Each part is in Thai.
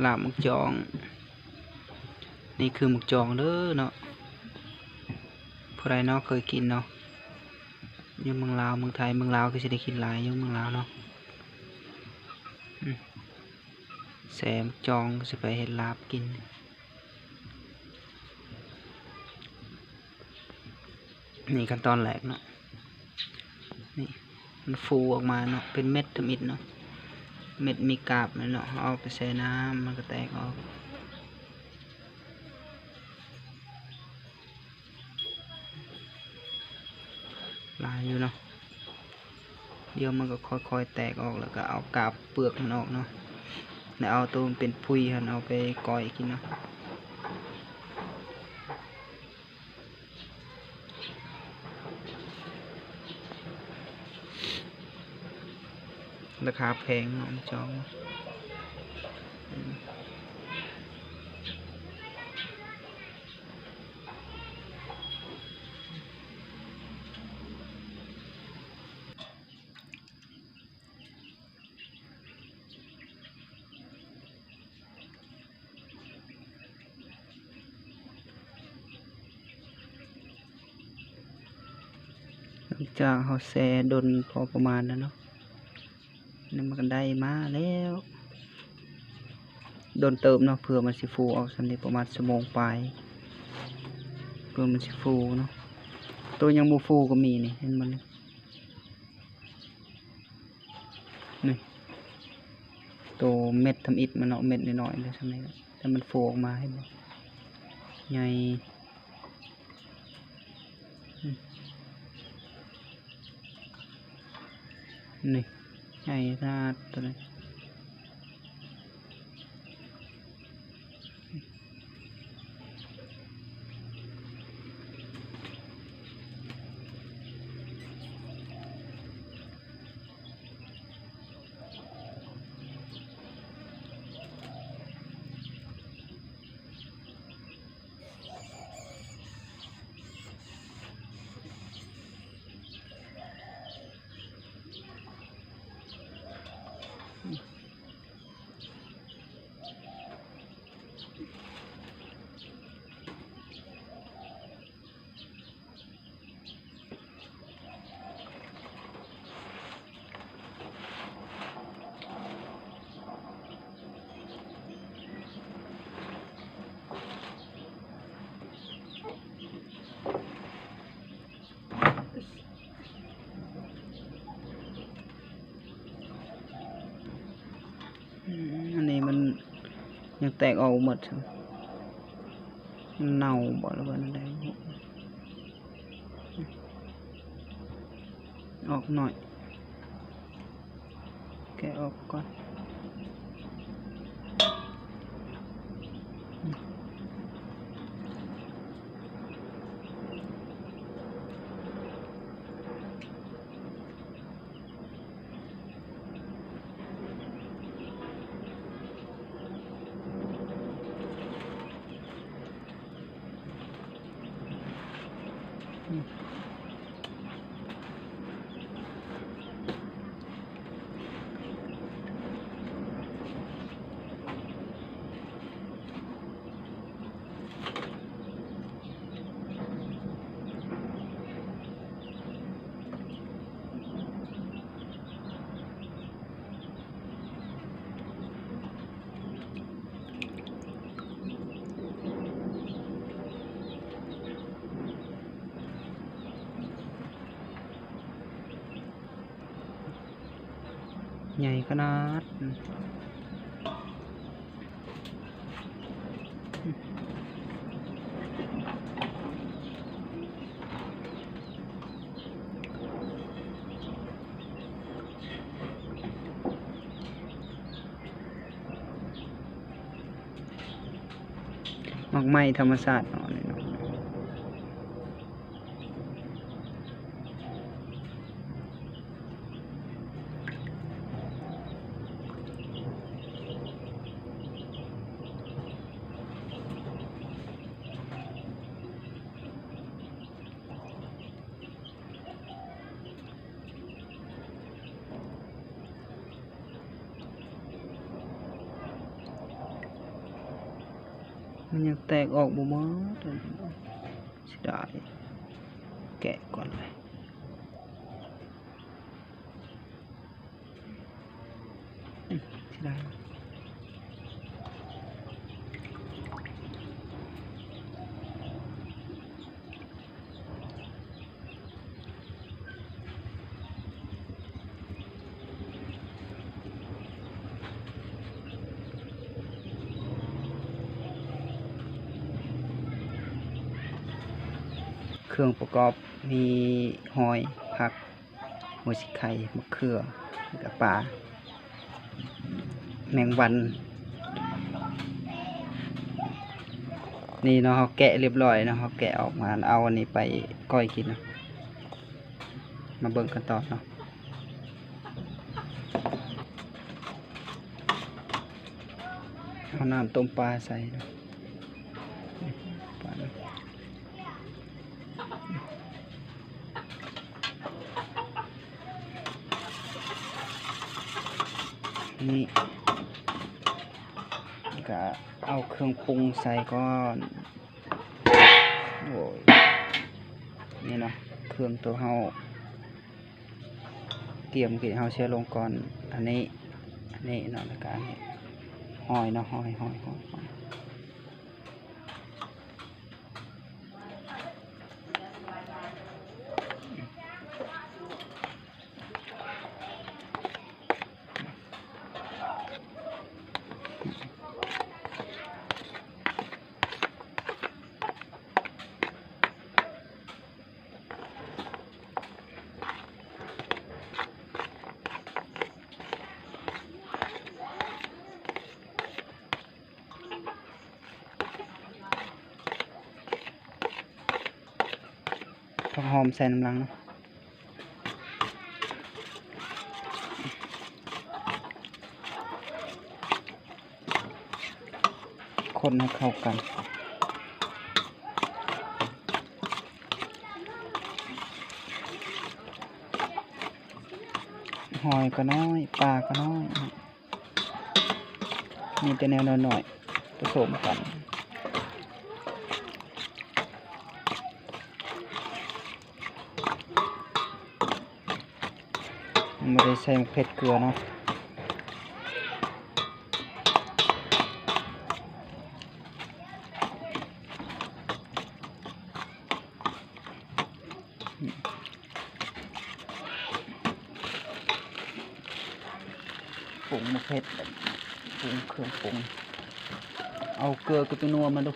ลาบหมึกจองนี่คือหมึกจองเด้อเนาะผู้ใดเนาะเคยกินเนาะอยู่เมืองลาวเมืองไทยเมืองลาวก็จะได้กินหลายอยู่เมืองลาวเนาะแซมจองก็จะไปเห็ดลาบกินนี่ขั้นตอนแรกเนาะนี่มันฟูออกมาเนาะเป็นเม็ดทมิดเนาะเม็ดมีกาบเนาะเอาไปใส่น้ำมันก็แตกออกลายอยู่เนาะเดี๋ยวมันก็ค่อยๆแตกออกแล้วก็เอากาบเปลือกมันออกเนาะแล้วเอาตัวมันเป็นพุยหันเอาไปก้อยกินเนาะราคาแพงเนาะจองจากเขาแซ่ดนพอประมาณนั้นเนาะนี่มันก็ได้มาแล้วโดนเติมเนาะเพื่อมันสิฟูออกสำเร็จประมาณชั่วโมงปลายเพื่อมันสิฟูเนาะตัวยังบูฟูก็มีนี่เห็นมันนี่ตัวเม็ดทำอิฐมันเนาะเม็ดน้อยๆเลยทำไมแต่มันฟูออกมาให้มันใหญ่นี่ใหญ่ท่าตัวนี้อันนี้มันยังแตกออกหมดเน่าบ่แล้วก็นั่นได้ออกหน่อยแกะออกก่อนใหญ่ขนาดหมากไม้ธรรมศาสตร์เนาะ มันยังแตกออกบ่หมดเสียดายแกะก่อนเลยเสียดายเครื่องประกอบมีหอยผักหัวชิไข่มะเขือกับปลาแมงวันนี่เนาะเขาแกะเรียบร้อยเนาะเขาแกะออกมาเอาอันนี้ไปก้อยกินเนาะมาเบิ่งกันต่อเนาะเอาน้ำต้มปลาใส่เนาะปลาเนาะนี่ก็เอาเครื่องปรุงใส่ก่อนโอ้ยนี่เนาะเครื่องตัวเฮาเตรียมกินเฮาเชื้อลงก่อนอันนี้เนาะแล้วก็อันนี้หอยเนาะหอยผักหอมใส่น้ำลังเนาะคนให้เข้ากันหอยก็น้อยปลาก็น้อยมีแต่แนวหน่อยผสมกันไม่ได้ใส่เผ็ดเกลือเนาะปรุงมะเผ็ดปรุงเครื่องปรุงเอาเกลือกับตัวนัวมาดู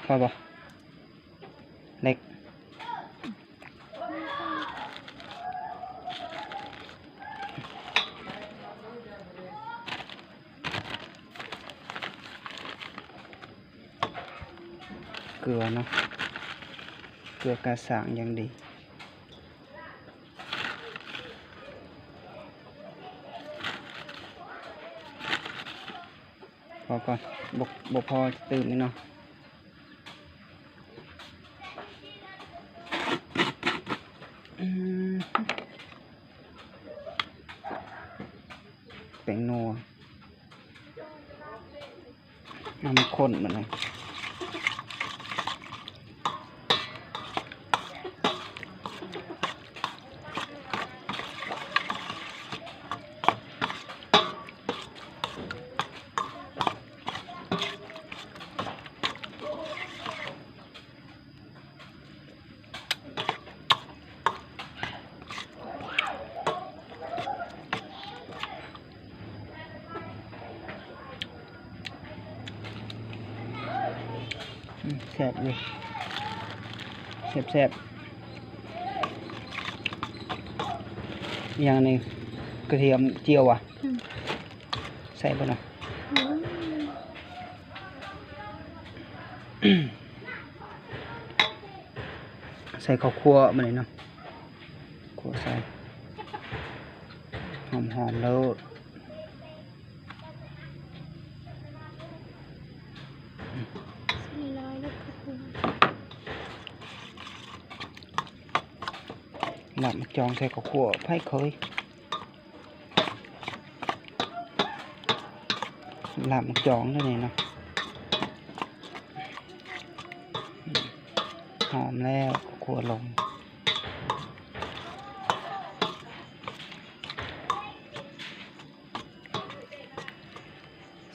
พอบ่เล็กเกลือเนาะเกลือกระสางอย่างดีพอก่อนบกพอตื่นนี่เนาะแป้งนัวน้ำข้นเหมือนเลยแซ่บเลยแซ่บอย่างนี้กระเทียมเจียวอ่ะใส่ไปหน่อย ใส่ข้าวคั่วมาเลยเนาะคั่วใส่หอมๆแล้วหลับจองใส่ข้าวคั่วไผ่เคยหลับจองนั่นเองเนาะหอมแล้วข้าวคั่วลง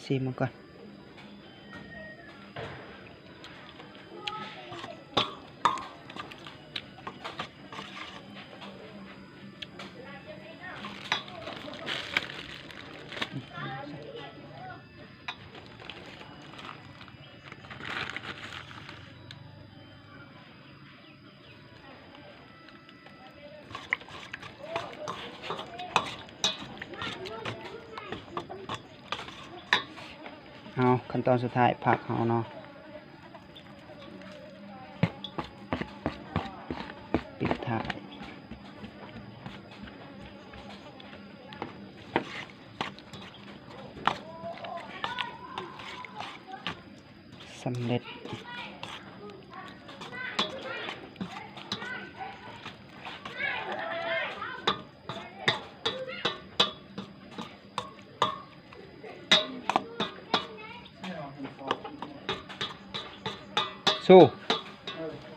ชิมมันก่อนเอาขั้นตอนสุดท้ายผักเอาเนาะปิดท้ายสำเร็จสู้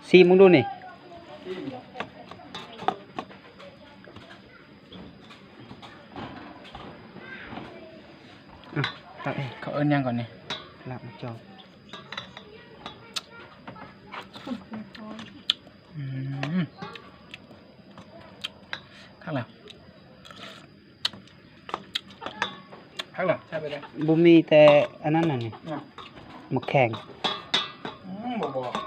ซีมึงดูนี่ตักเอง เขาเอิ้นยังก่อนนี่ หลับจอง ข้างหลังข้างหลังใช่ไปเลย บุมีแต่อันนั้นน่ะนี่หมกแข็ง บอก